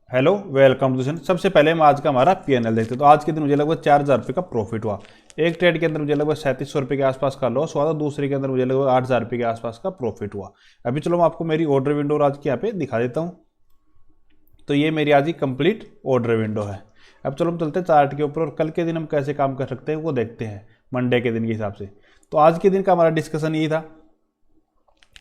Hello, welcome to session. सबसे पहले हम आज का हमारा पीएनएल देखते हैं। तो आज के दिन मुझे लगभग 4,000 रुपये का प्रॉफिट हुआ। एक ट्रेड के अंदर मुझे लगभग 3700 रुपये के आसपास का लॉस हुआ था। दूसरे के अंदर मुझे लगभग 8,000 रुपये के आसपास का प्रॉफिट हुआ। अभी चलो मैं आपको मेरी ऑर्डर विंडो आज की यहाँ पे दिखा देता हूँ। तो ये मेरी आज की कंप्लीट ऑर्डर विंडो है। अब चलो हम चलते हैं चार्ट के ऊपर और कल के दिन हम कैसे काम कर सकते हैं वो देखते हैं मंडे के दिन के हिसाब से। तो आज के दिन का हमारा डिस्कशन यही था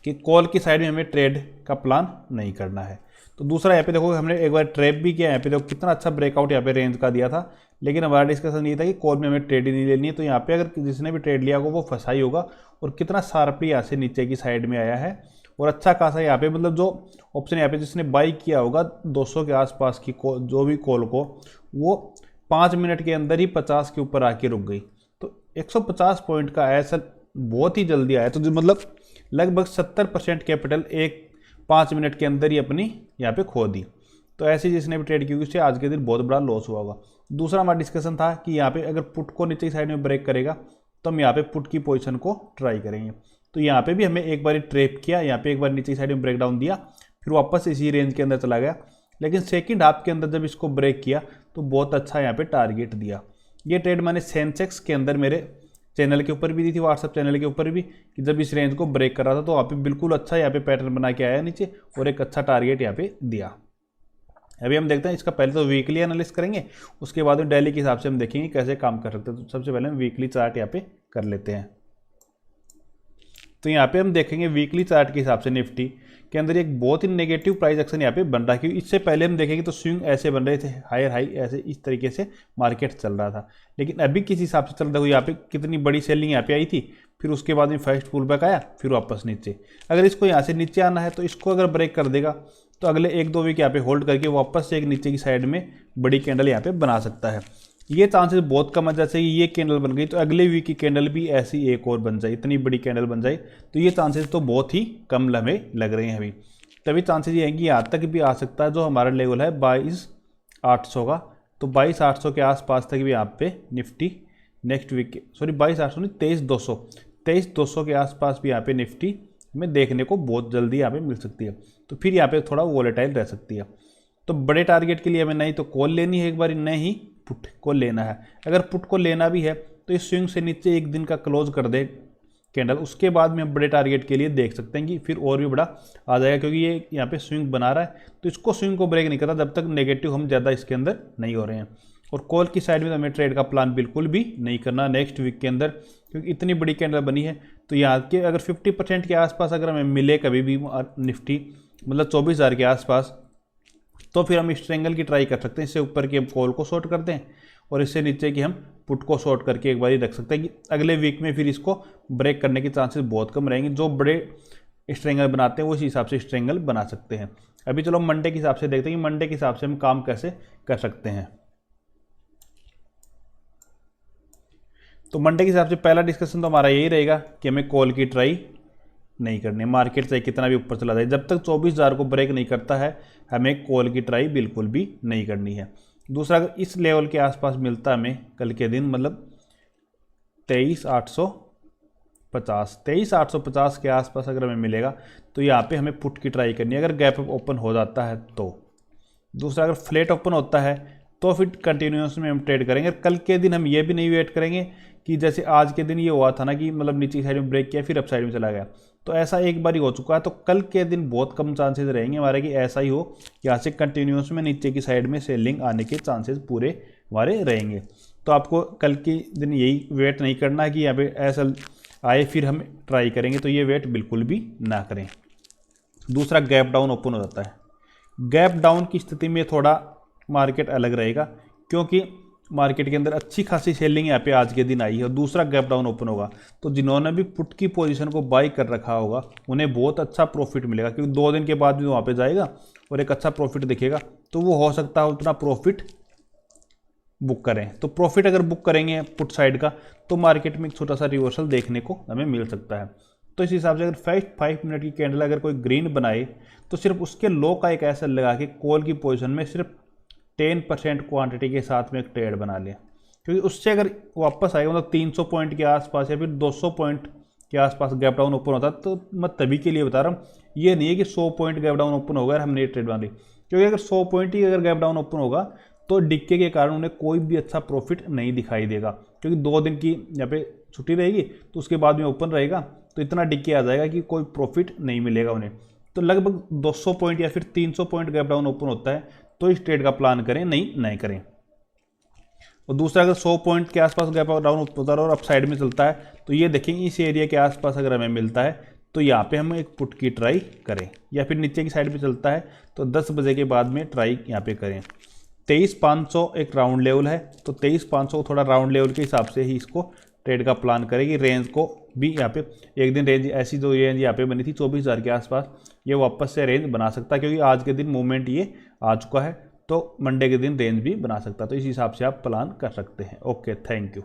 कि कॉल की साइड में हमें ट्रेड का प्लान नहीं करना है। तो दूसरा यहाँ पे देखो हमने एक बार ट्रेप भी किया। यहाँ पे देखो कितना अच्छा ब्रेकआउट यहाँ पे रेंज का दिया था, लेकिन हमारा डिस्कशन ये था कि कॉल में हमें ट्रेड ही नहीं लेनी है। तो यहाँ पे अगर जिसने भी ट्रेड लिया होगा वो फंसा ही होगा। और कितना शार्पली यहाँ से नीचे की साइड में आया है और अच्छा खासा यहाँ पे मतलब जो ऑप्शन यहाँ पे जिसने बाई किया होगा 200 के आसपास की जो भी कॉल को, वो 5 मिनट के अंदर ही 50 के ऊपर आके रुक गई। तो 150 पॉइंट का ऐसा बहुत ही जल्दी आया। तो जो मतलब लगभग 70% कैपिटल एक 5 मिनट के अंदर ही अपनी यहाँ पे खो दी। तो ऐसे जिसने भी ट्रेड की उससे आज के दिन बहुत बड़ा लॉस हुआ होगा। दूसरा हमारा डिस्कशन था कि यहाँ पे अगर पुट को नीचे की साइड में ब्रेक करेगा तो हम यहाँ पे पुट की पोजीशन को ट्राई करेंगे। तो यहाँ पे भी हमें एक बार ट्रेप किया, यहाँ पे एक बार नीचे की साइड में ब्रेक डाउन दिया, फिर वापस इसी रेंज के अंदर चला गया। लेकिन सेकेंड हाफ के अंदर जब इसको ब्रेक किया तो बहुत अच्छा यहाँ पे टारगेट दिया। ये ट्रेड मैंने सेंसेक्स के अंदर मेरे चैनल के ऊपर भी दी थी, व्हाट्सएप चैनल के ऊपर भी, कि जब इस रेंज को ब्रेक कर रहा था तो वहाँ पे बिल्कुल अच्छा यहाँ पे पैटर्न बना के आया नीचे और एक अच्छा टारगेट यहाँ पे दिया। अभी हम देखते हैं इसका पहले तो वीकली एनालिसिस करेंगे, उसके बाद में डेली के हिसाब से हम देखेंगे कैसे काम कर सकते हैं। तो सबसे पहले हम वीकली चार्ट यहाँ पे कर लेते हैं। तो यहाँ पे हम देखेंगे वीकली चार्ट के हिसाब से निफ्टी के अंदर एक बहुत ही नेगेटिव प्राइस एक्शन यहाँ पे बन रहा है। क्योंकि इससे पहले हम देखेंगे तो स्विंग ऐसे बन रहे थे, हायर हाई ऐसे इस तरीके से मार्केट चल रहा था। लेकिन अभी किस हिसाब से चल रहा है, यहाँ पे कितनी बड़ी सेलिंग यहाँ पे आई थी, फिर उसके बाद में फर्स्ट पुल बैक आया, फिर वापस नीचे। अगर इसको यहाँ से नीचे आना है तो इसको अगर ब्रेक कर देगा तो अगले 1-2 वीक यहाँ पे होल्ड करके वापस से एक नीचे की साइड में बड़ी कैंडल यहाँ पे बना सकता है। ये चांसेस बहुत कम है। जैसे ये कैंडल बन गई तो अगले वीक की कैंडल भी ऐसी एक और बन जाए, इतनी बड़ी कैंडल बन जाए, तो ये चांसेस तो बहुत ही कम हमें लग रहे हैं अभी। तभी चांसेस ये हैं कि यहाँ तक भी आ सकता है। जो हमारा लेवल है 22,800 का, तो 22,800 के आसपास तक भी यहाँ पे निफ्टी नेक्स्ट वीक, सॉरी 22,800 नहीं 23,200 के आसपास भी यहाँ पे निफ्टी में देखने को बहुत जल्दी यहाँ पे मिल सकती है। तो फिर यहाँ पे थोड़ा वोलेटाइल रह सकती है। तो बड़े टारगेट के लिए हमें नहीं तो कॉल लेनी है एक बार, नहीं पुट को लेना है। अगर पुट को लेना भी है तो इस स्विंग से नीचे एक दिन का क्लोज कर दे कैंडल, उसके बाद में हम बड़े टारगेट के लिए देख सकते हैं कि फिर और भी बड़ा आ जाएगा। क्योंकि ये यहाँ पे स्विंग बना रहा है तो इसको स्विंग को ब्रेक नहीं करता जब तक नेगेटिव हम ज़्यादा इसके अंदर नहीं हो रहे हैं। और कॉल की साइड में तो हमें ट्रेड का प्लान बिल्कुल भी नहीं करना नेक्स्ट वीक के अंदर, क्योंकि इतनी बड़ी कैंडल बनी है। तो यहाँ के अगर 50% के आसपास अगर हमें मिले कभी भी निफ्टी, मतलब 24,000 के आसपास, तो फिर हम इस ट्रेंगल की ट्राई कर सकते हैं। इससे ऊपर की हम कॉल को शॉर्ट करते हैं और इससे नीचे की हम पुट को शॉर्ट करके एक बार ही रख सकते हैं कि अगले वीक में फिर इसको ब्रेक करने के चांसेस बहुत कम रहेंगे। जो बड़े स्ट्रेंगल बनाते हैं वो इस हिसाब से स्ट्रेंगल बना सकते हैं। अभी चलो मंडे के हिसाब से देखते हैं कि मंडे के हिसाब से हम काम कैसे कर सकते हैं। तो मंडे के हिसाब से पहला डिस्कशन तो हमारा यही रहेगा कि हमें कॉल की ट्राई नहीं करनी है। मार्केट चाहे कितना भी ऊपर चला जाए, जब तक 24,000 को ब्रेक नहीं करता है हमें कॉल की ट्राई बिल्कुल भी नहीं करनी है। दूसरा, अगर इस लेवल के आसपास मिलता है हमें कल के दिन, मतलब 23,850 के आसपास अगर हमें मिलेगा तो यहाँ पे हमें पुट की ट्राई करनी है, अगर गैप अप ओपन हो जाता है तो। दूसरा, अगर फ्लैट ओपन होता है तो फिर कंटिन्यूस में हम ट्रेड करेंगे। कल के दिन हम ये भी नहीं वेट करेंगे कि जैसे आज के दिन ये हुआ था ना कि मतलब नीचे साइड में ब्रेक किया फिर अप साइड में चला गया, तो ऐसा एक बार ही हो चुका है। तो कल के दिन बहुत कम चांसेस रहेंगे हमारे कि ऐसा ही हो, यहाँ से कंटिन्यूस में नीचे की साइड में सेलिंग आने के चांसेस पूरे हमारे रहेंगे। तो आपको कल के दिन यही वेट नहीं करना है कि यहाँ पे ऐसा आए फिर हम ट्राई करेंगे, तो ये वेट बिल्कुल भी ना करें। दूसरा, गैप डाउन ओपन हो जाता है। गैप डाउन की स्थिति में थोड़ा मार्केट अलग रहेगा, क्योंकि मार्केट के अंदर अच्छी खासी सेलिंग यहाँ पे आज के दिन आई है और दूसरा गैप डाउन ओपन होगा तो जिन्होंने भी पुट की पोजीशन को बाई कर रखा होगा उन्हें बहुत अच्छा प्रॉफिट मिलेगा। क्योंकि 2 दिन के बाद भी वहाँ पे जाएगा और एक अच्छा प्रॉफिट दिखेगा, तो वो हो सकता है उतना प्रॉफिट बुक करें। तो प्रॉफिट अगर बुक करेंगे पुट साइड का तो मार्केट में एक छोटा सा रिवर्सल देखने को हमें मिल सकता है। तो इस हिसाब से अगर 5 मिनट की कैंडल अगर कोई ग्रीन बनाए तो सिर्फ उसके लो का एक ऐसा लगा के कॉल की पोजीशन में सिर्फ 10% क्वांटिटी के साथ में एक ट्रेड बना लिया। क्योंकि उससे अगर वापस आएगा मतलब 300 पॉइंट के आसपास या फिर 200 पॉइंट के आसपास गैप डाउन ओपन होता है, तो मैं तभी के लिए बता रहा हूँ, ये नहीं है कि 100 पॉइंट गैप डाउन ओपन हो गया हमने ये ट्रेड बना ली। क्योंकि अगर 100 पॉइंट ही अगर गैप डाउन ओपन होगा तो डिक्के के कारण उन्हें कोई भी अच्छा प्रॉफिट नहीं दिखाई देगा, क्योंकि 2 दिन की यहाँ पे छुट्टी रहेगी तो उसके बाद में ओपन रहेगा तो इतना डिक्के आ जाएगा कि कोई प्रॉफिट नहीं मिलेगा उन्हें। तो लगभग 200 पॉइंट या फिर 300 पॉइंट गैप डाउन ओपन होता है तो इस ट्रेड का प्लान करें, नहीं करें। और दूसरा, अगर 100 पॉइंट के आसपास गैप डाउन होता है और अप साइड में चलता है तो ये देखेंगे इस एरिया के आसपास अगर हमें मिलता है तो यहाँ पे हम एक पुट की ट्राई करें, या फिर नीचे की साइड पे चलता है तो 10 बजे के बाद में ट्राई यहाँ पे करें। 23,500 एक राउंड लेवल है, तो 23,500 थोड़ा राउंड लेवल के हिसाब से ही इसको ट्रेड का प्लान करेगी। रेंज को भी यहाँ पे एक दिन रेंज ऐसी जो रेंज यहाँ पे बनी थी 24,000 के आसपास, ये वापस से रेंज बना सकता है, क्योंकि आज के दिन मूवमेंट ये आ चुका है तो मंडे के दिन रेंज भी बना सकता है। तो इस हिसाब से आप प्लान कर सकते हैं। Okay, thank you.